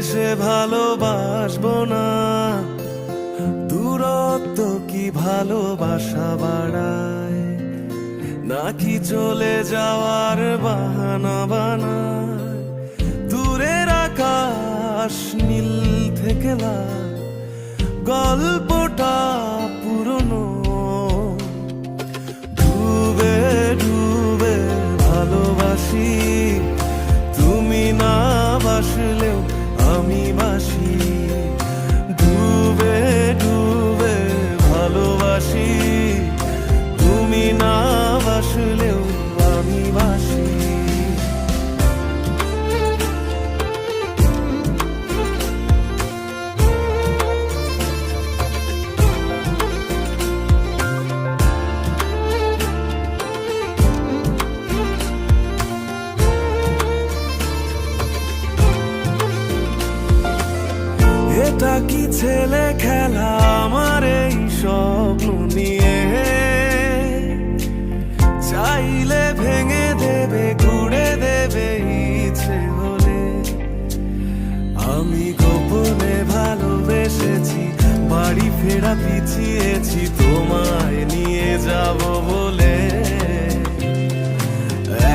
এসে ভালোবাসবো না, দূরত্ব কি ভালোবাসা বাড়ায়, নাকি চলে যাওয়ার বাহানা বানায়। দূরের আকাশ নীল থেকে লাল, গল্পটা পুরনো। ডুবে ডুবে ভালোবাসি, তুমি না বাসলেও আমি বাসি। ডুবে ডুবে ভালোবাসি, তুমি না বাসলেও আমি বাসি। এটা কি ছেলে খেলা আমার এই স্বপ্ন নিয়ে, চাইলে ভেঙে দেবে ঘুরে দেবে ইচ্ছে হলে। আমি গোপনে ভালোবেসেছি, বাড়ি ফেরা পিছিয়েছি তোমায় নিয়ে যাব বলে।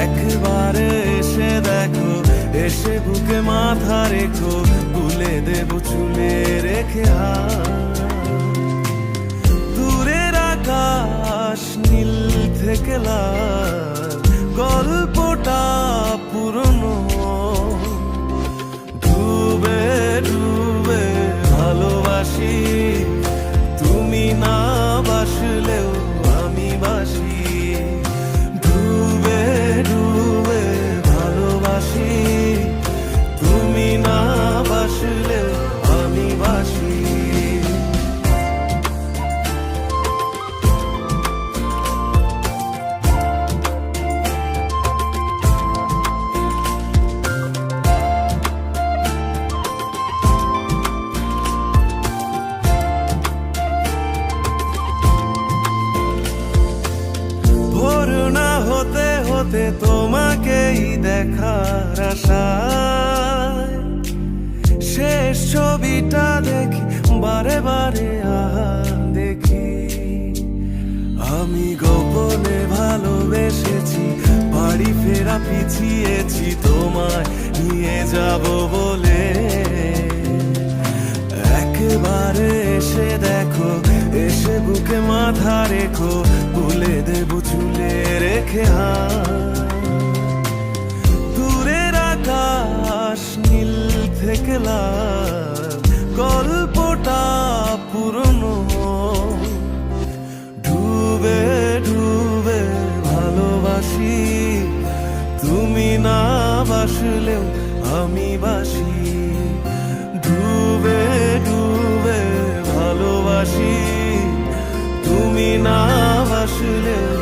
একবারে এসে দেখো, এসে বুকে মাথা রেখো, তুলে দেব চুলে রেখে হাত। দূরের আকাশ নীল থেকে লাল, গল্পটা পুরনো। ডুবে ডুবে ভালোবাসি, তুমি না বাসলেও আমি বাসি। ডুবে ডুবে ভালোবাসি, তুমি না বাসলেও আমি বাসি। ভোর না হতে হতে তোমাকেই দেখার আশায়, শেষ ছবিটা দেখি বারে বারে দেখি। আমি গোপনে ভালোবেসেছি, বাড়ি ফেরা পিছিয়েছি তোমায় নিয়ে যাব বলে। একবারে এসে দেখো, এসে বুকে মাথা রেখো, তুলে দেব চুলে রেখে হাত। দূরের আকাশ নীল থেকে লাল, গল্পটা পুরনো। ডুবে ডুবে ভালোবাসি, তুমি না বাসলেও আমি বাসি। ডুবে ডুবে ভালোবাসি, তুমি না বাসলেও